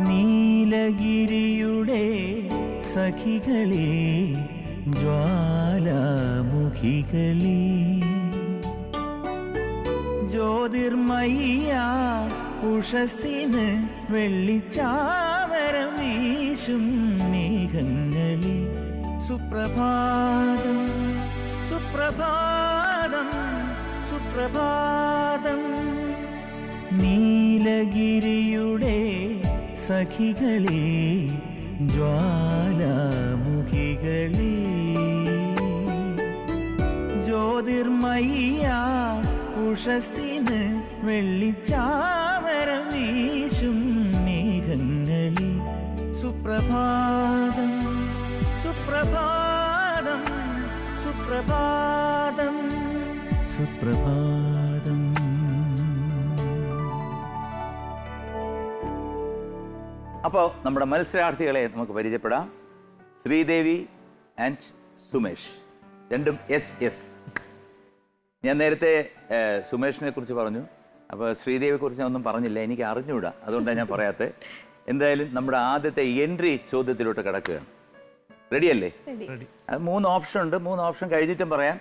നീലഗിരിയുടെ സഖികളെ ജ്വാലാമുഖികളെ ജ്യോതിർമയ്യ ഉഷസ്സിന് വെള്ളിച്ചാമരം വീശും മേഘങ്ങളെ സുപ്രഭാതം സുപ്രഭാതം സുപ്രഭാതം നീലഗിരിയുടെ സഖികളെ ജ്വാലാമുഖികളെ ജ്യോതിർമയ്യ ഉഷസ്സിന് വെള്ളിച്ചാമരം വീശും മേഘങ്ങളെ സുപ്രഭാതം സുപ്രഭാതം സുപ്രഭാതം സുപ്രഭാതം. അപ്പോൾ നമ്മുടെ മത്സരാർത്ഥികളെ നമുക്ക് പരിചയപ്പെടാം. ശ്രീദേവി ആൻഡ് സുമേഷ്, രണ്ടും SS. ഞാൻ നേരത്തെ സുമേഷിനെ കുറിച്ച് പറഞ്ഞു, അപ്പോൾ ശ്രീദേവിയെ കുറിച്ച് ഒന്നും പറഞ്ഞില്ല, എനിക്ക് അറിഞ്ഞുകൂടാ, അതുകൊണ്ടാണ് ഞാൻ പറയാത്തത്. എന്തായാലും നമ്മുടെ ആദ്യത്തെ എൻട്രി ചോദ്യത്തിലോട്ട് കിടക്കുകയാണ്. റെഡിയല്ലേ? അത് 3 ഓപ്ഷൻ ഉണ്ട്. 3 ഓപ്ഷൻ കഴിഞ്ഞിട്ടും പറയാം,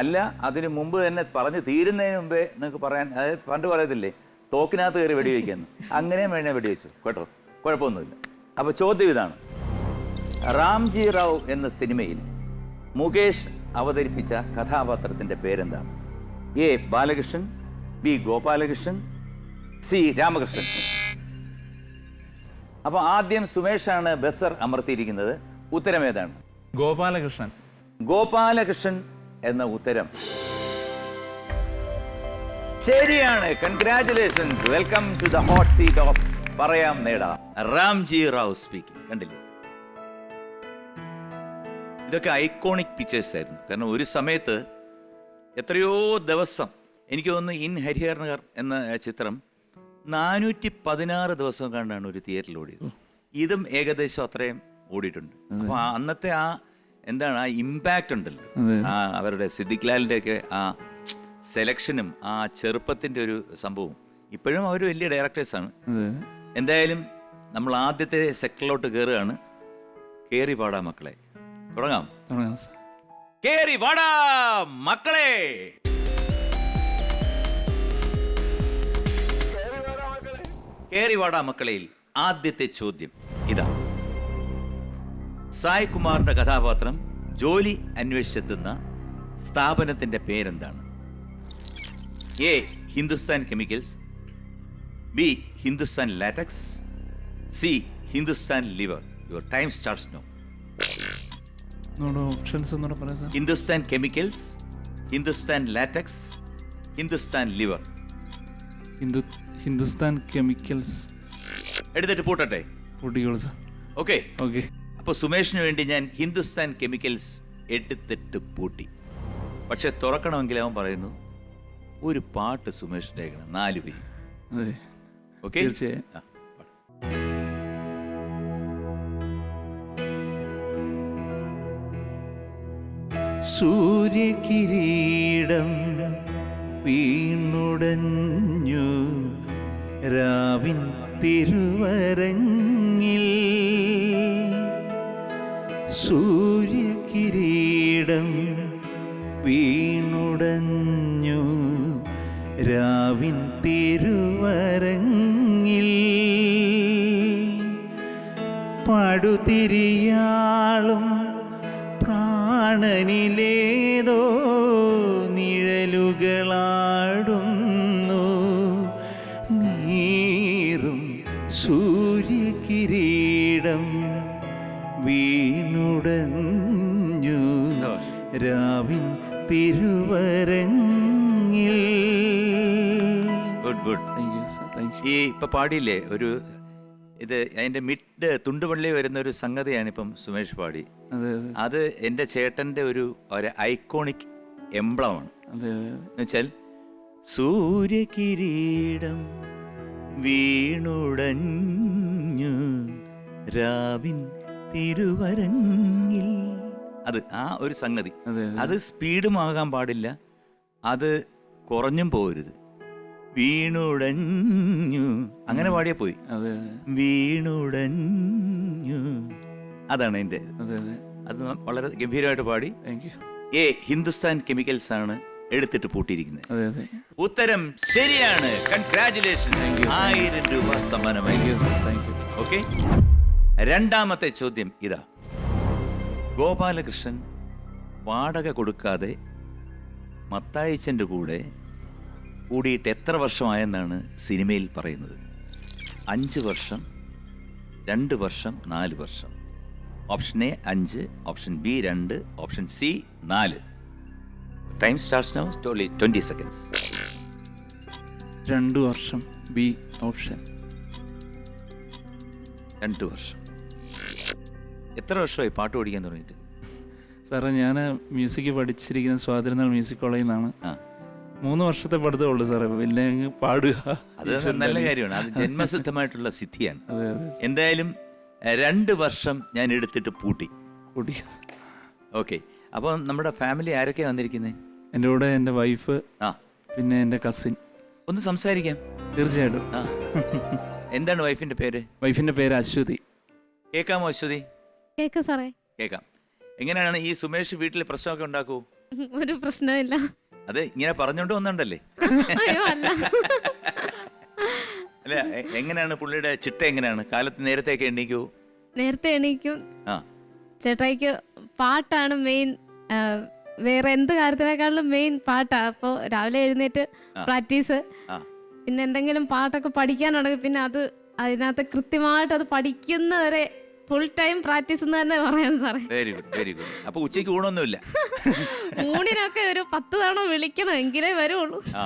അല്ല അതിന് മുമ്പ് തന്നെ പറഞ്ഞ് തീരുന്നതിന് മുമ്പേ നിങ്ങൾക്ക് പറയാൻ. അതായത് പണ്ട് പറയത്തില്ലേ, തോക്കിനകത്ത് കയറി വെടിവെക്കുന്നു, അങ്ങനെയും വേണേ വെടിവെച്ചു കേട്ടോ, കുഴപ്പമൊന്നുമില്ല. അപ്പോൾ ചോദ്യം ഇതാണ്: റാംജി റാവു എന്ന സിനിമയിൽ മുകേഷ് അവതരിപ്പിച്ച കഥാപാത്രത്തിൻ്റെ പേരെന്താണ്? A. Balakrishnan, B. Gopalakrishnan, C. Ramakrishnan. അപ്പോൾ ആദ്യം സുമേഷാണ് ബസർ അമർത്തിയിരിക്കുന്നത്. ഉത്തരം ഏതാണ്? ഗോപാലകൃഷ്ണൻ. ഗോപാലകൃഷ്ണൻ എന്ന ഉത്തരം ശരിയാണ്. Congratulations. Welcome to the hot seat of പറയാം നേടാം. റാംജി റാവു സ്പീക്കിംഗ്. കണ്ടില്ലേ, ഇതൊക്കെ ഐക്കോണിക് പിക്ചേഴ്സ് ആയിരുന്നു. കാരണം ഒരു സമയത്ത് എത്രയോ ദിവസം, എനിക്ക് തോന്നുന്നു ഇൻ ഹരിഹർനഗർ എന്ന ചിത്രം 416 ദിവസം കണ്ടാണ് ഒരു തിയേറ്ററിൽ ഓടിയത്. ഇതും ഏകദേശം അത്രയും ഓടിയിട്ടുണ്ട്. അപ്പോൾ അന്നത്തെ ആ എന്താണ് ആ ഇമ്പാക്റ്റ് ഉണ്ടല്ലോ, ആ അവരുടെ സിദ്ദിഖ് ലാലിൻ്റെ ഒക്കെ ആ സെലക്ഷനും ആ ചെറുപ്പത്തിൻ്റെ ഒരു സംഭവം. ഇപ്പോഴും അവർ വലിയ ഡയറക്ടേഴ്സാണ്. എന്തായാലും നമ്മൾ ആദ്യത്തെ സെക്ടറിലോട്ട് കയറുകയാണ്. കേറി പാടാ മക്കളെ. തുടങ്ങാം. കേറി വാടാ മക്കളെ. കേറി വാടാ മക്കളയിൽ ആദ്യത്തെ ചോദ്യം ഇതാ: സായ് കുമാറിന്റെ കഥാപാത്രം ജോലി അന്വേഷിച്ചെത്തുന്ന സ്ഥാപനത്തിന്റെ പേരെന്താണ്? A. Hindustan chemicals, B. Hindustan latex, C. Hindustan liver. Your time starts now. Hindustan chemicals, Hindustan latex, Hindustan liver. Hindustan chemicals. എടുത്തിട്ട് പൂട്ടട്ടെ? ഓക്കെ. അപ്പോൾ സുമേഷിന് വേണ്ടി ഞാൻ ഹിന്ദുസ്ഥാൻ കെമിക്കൽസ് എടുത്തിട്ട് പൂട്ടി. പക്ഷെ തുറക്കണമെങ്കിൽ അവൻ പറയുന്നു ഒരു പാട്ട് സുമേഷിൻ്റെ 4 പേര്. ഓക്കെ, സൂര്യകിരീടം വീണുടഞ്ഞു രാവിൻ തിരുവരങ്ങിൽ, സൂര്യകിരീടം വീണുടഞ്ഞു രാവിൻ തിരുവരങ്ങിൽ, പടുതിരിയാളും പ്രാണനിലേതോ നിഴലുകളാടുന്നു, നീറും സൂര്യകിരീടം വീണുടഞ്ഞു രാവിൻ തിരുവരങ്ങിൽ. Good good. ഈ ഇപ്പൊ പാടിയില്ലേ ഒരു ഇത്, അതിന്റെ മിഡ് തുണ്ടുപള്ളി വരുന്ന ഒരു സംഗതിയാണ് ഇപ്പം സുമേഷ് പാടി. അത് എൻ്റെ ചേട്ടൻ്റെ ഒരു ഐക്കോണിക് എംബ്ലമാണ്. എന്നുവെച്ചാൽ സൂര്യകിരീടം വീണുടഞ്ഞു രാവിൻ തിരുവരങ്ങിൽ, അത് ആ ഒരു സംഗതി. അത് സ്പീഡും ആകാൻ പാടില്ല, അത് കുറഞ്ഞും പോകരുത്. വീണുടഞ്ഞു അങ്ങനെ പാടിയാ പോയി. അതെ വീണുടഞ്ഞു അതാണ് എൻ്റെ. അതെ അതെ. അത് വളരെ ഗംഭീരമായിട്ട് പാടി. Thank you. A Hindustan chemicals ആണ് എടുത്തിട്ട് പൂട്ടിയിരിക്കുന്നത്. അതെ അതെ. ഉത്തരം ശരിയാണ്. കൺഗ്രാറ്റുലേഷൻ. 1000 രൂപ സമ്മാനമായി. Thank you sir. Thank you. Okay, രണ്ടാമത്തെ ചോദ്യം ഇതാ. ഗോപാലകൃഷ്ണൻ വാടക കൊടുക്കാതെ മത്തായിച്ചൻ്റെ കൂടെ കൂടിയിട്ട് എത്ര വർഷമായെന്നാണ് സിനിമയിൽ പറയുന്നത്? 5 വർഷം, 2 വർഷം, 4 വർഷം. Option A 5, option B 2, option C 4. Time starts now. 20 seconds. 2 വർഷം. B option. 2 വർഷം. എത്ര വർഷമായി പാട്ട് പഠിക്കാൻ തുടങ്ങിയിട്ട്? സാറേ ഞാൻ മ്യൂസിക് പഠിച്ചിരിക്കുന്ന സ്വാതിരുന്നാൾ മ്യൂസിക് കോളേജിൽ നിന്നാണ്. ആ, 3 വർഷത്തെ പഠിത്തമുള്ളൂ സാറേ. പിന്നെ അങ്ങ് പാടുക. അത് നല്ല കാര്യമാണ്. അത് ജന്മസിദ്ധമായിട്ടുള്ള സിദ്ധിയാണ്. അതെ അതെ. എന്തായാലും 2 വർഷം ഞാൻ എടുത്തിട്ട് പൂട്ടി. കുടിക്കുക. ഓക്കെ, അപ്പോൾ നമ്മുടെ ഫാമിലി ആരൊക്കെയാണ് വന്നിരിക്കുന്നത്? എൻ്റെ കൂടെ എൻ്റെ വൈഫ്, ആ, പിന്നെ എൻ്റെ കസിൻ. ഒന്ന് സംസാരിക്കാം. തീർച്ചയായിട്ടും. ആ, എന്താണ് വൈഫിൻ്റെ പേര്? വൈഫിൻ്റെ പേര് അശ്വതി. കേൾക്കാമോ അശ്വതി? കേക്ക് സാറേ. കേൾക്കാം. എങ്ങനെയാണ് ഈ സുമേഷ് വീട്ടിൽ പ്രശ്നമൊക്കെ ഉണ്ടാക്കൂ? ഒരു പ്രശ്നമില്ല. അത് ഇങ്ങനെ പറഞ്ഞോണ്ട് വന്നിട്ടുണ്ടല്ലേ? അയ്യോ അല്ല. അല്ല, എങ്ങനെയാണ് പുള്ളിയുടെ ചിട്ട? എങ്ങനെയാണ് കാലത്ത് നേരത്തെയൊക്കെ എണ്ണീക്കൂ? നേരത്തെ എണീക്കും. ആ, ചേട്ടായിക്ക് പാട്ടാണ് മെയിൻ. വേറെ എന്ത് കാര്യത്തിനേക്കാളും മെയിൻ പാട്ടാ. അപ്പോൾ രാവിലെ എഴുന്നേറ്റ് പ്രാക്ടീസ്. ആ, പിന്നെ എന്തെങ്കിലും പാട്ടൊക്കെ പഠിക്കാനുണ്ടെങ്കിൽ പിന്നെ അത് അതിനകത്ത് കൃത്യമായിട്ട് അത് പഠിക്കുന്നവരെ ഫുൾ ടൈം പ്രാക്ടീസ് എന്ന് തന്നെ പറയാം സാറേ. Very good, very good. അപ്പൊ ഉച്ചയ്ക്ക് ഊണൊന്നുമില്ല? ഊണിനൊക്കെ ഒരു 10 തവണ വിളിക്കണം എങ്കിലേ വരുള്ളൂ. ആ,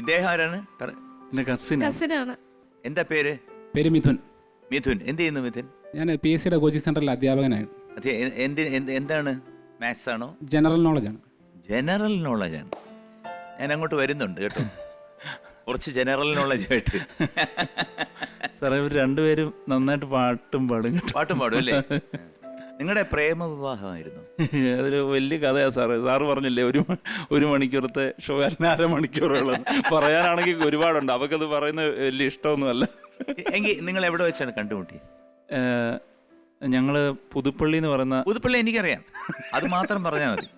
ഇദ്ദേഹം ആരാണ്? എൻ്റെ കസിൻ. കസിനാണ്. എന്താ പേര്? പേര് മിഥുൻ. മിഥുൻ. എന്ത് ചെയ്യുന്നു മിഥുൻ? ഞാൻ PSCയുടെ കോച്ചിങ് സെന്ററിൽ അധ്യാപകനായിരുന്നു. അതെ, എന്താണ്? മാത്സ് ആണോ? ജനറൽ നോളജാണ്. ജനറൽ നോളജാണ്. ഞാൻ അങ്ങോട്ട് വരുന്നുണ്ട് കേട്ടോ, കുറച്ച് ജനറൽ നോളജായിട്ട്. സാറേ ഇവർ രണ്ടുപേരും നന്നായിട്ട് പാട്ടും പാടും കേട്ടോ. പാട്ടും പാടും അല്ലേ? നിങ്ങളുടെ പ്രേമ വിവാഹമായിരുന്നു? അതൊരു വലിയ കഥയാണ് സാറ്. സാറ് പറഞ്ഞില്ലേ ഒരു മണിക്കൂറത്തെ ഷോ അര മണിക്കൂറുള്ളത്. പറയാനാണെങ്കിൽ ഒരുപാടുണ്ട്. അവർക്കത് പറയുന്നത് വലിയ ഇഷ്ടമൊന്നുമല്ല. എങ്കിൽ നിങ്ങൾ എവിടെ വെച്ചാണ് കണ്ടുമുട്ടി? ഞങ്ങള് പുതുപ്പള്ളി എന്ന് പറയുന്ന. പുതുപ്പള്ളി എനിക്കറിയാം, അത് മാത്രം പറഞ്ഞാൽ മതി.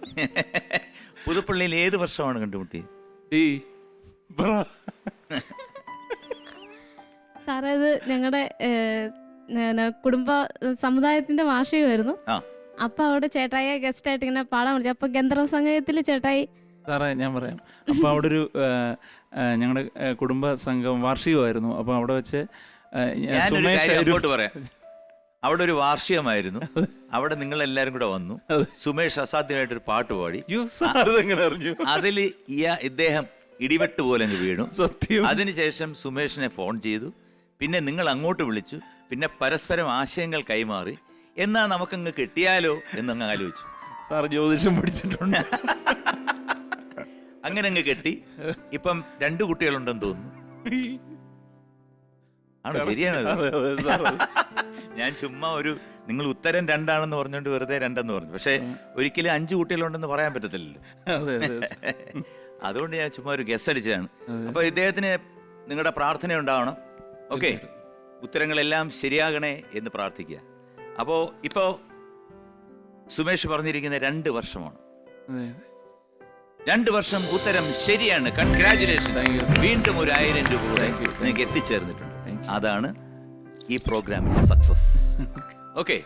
പുതുപ്പള്ളിയിൽ ഏത് വർഷമാണ് കണ്ടുമുട്ടിയത്? സാറേ അത് ഞങ്ങളുടെ കുടുംബ സമുദായത്തിന്റെ വാർഷികമായിരുന്നു. അപ്പൊ അവിടെ ചേട്ടായിയെ ഗസ്റ്റ് ആയിട്ട് ഇങ്ങനെ പാടാൻ വിളിച്ചു. അപ്പൊ ഗന്ധർവ സംഗീതത്തിൽ ചേട്ടായി. സാറേ ഞാൻ പറയാം. അപ്പോൾ അവിടെ ഒരു ഞങ്ങളുടെ കുടുംബ സംഘം വാർഷികമായിരുന്നു. അപ്പോൾ അവിടെ വെച്ച് പറയാം. അവിടെ ഒരു വാർഷികമായിരുന്നു. അവിടെ നിങ്ങൾ എല്ലാരും കൂടെ വന്നു. സുമേഷ് അസാധ്യമായിട്ടൊരു പാട്ട് പാടി. അതിൽ ഇദ്ദേഹം ഇടിവെട്ട് പോലെ വീണു. സത്യം. അതിനുശേഷം സുമേഷിനെ ഫോൺ ചെയ്തു. പിന്നെ നിങ്ങൾ അങ്ങോട്ട് വിളിച്ചു. പിന്നെ പരസ്പരം ആശയങ്ങൾ കൈമാറി. എന്നാ നമുക്കങ്ങ് കെട്ടിയാലോ എന്നങ്ങ് ആലോചിച്ചു. സാർ ജ്യോതിഷം പഠിച്ചിട്ടുണ്ട്. അങ്ങനെ അങ്ങ് കെട്ടി. ഇപ്പം 2 കുട്ടികളുണ്ടെന്ന് തോന്നുന്നു. ആണോ? ശരിയാണോ? ഞാൻ ചുമ്മാ നിങ്ങൾ ഉത്തരം 2 ആണെന്ന് പറഞ്ഞുകൊണ്ട് വെറുതെ 2 എന്ന് പറഞ്ഞു. പക്ഷെ ഒരിക്കലും 5 കുട്ടികളുണ്ടെന്ന് പറയാൻ പറ്റത്തില്ലല്ലോ. അതുകൊണ്ട് ഞാൻ ചുമ്മാ ഒരു ഗസ് അടിച്ചതാണ്. അപ്പൊ ഇദ്ദേഹത്തിന് നിങ്ങളുടെ പ്രാർത്ഥന ഉണ്ടാവണം. ഓക്കെ, ഉത്തരങ്ങളെല്ലാം ശരിയാകണേ എന്ന് പ്രാർത്ഥിക്കുക. അപ്പോ ഇപ്പോ സുമേഷ് പറഞ്ഞിരിക്കുന്ന 2 വർഷമാണ്. 2 വർഷം ഉത്തരം ശരിയാണ്. കൺഗ്രാറ്റുലേഷൻ. വീണ്ടും ഒരു 1000 രൂപ കൂടെ നിങ്ങൾക്ക് എത്തിച്ചേർന്നിട്ടുണ്ട്. അതാണ് ഈ പ്രോഗ്രാമിന്റെ സക്സസ്. ഓക്കെ.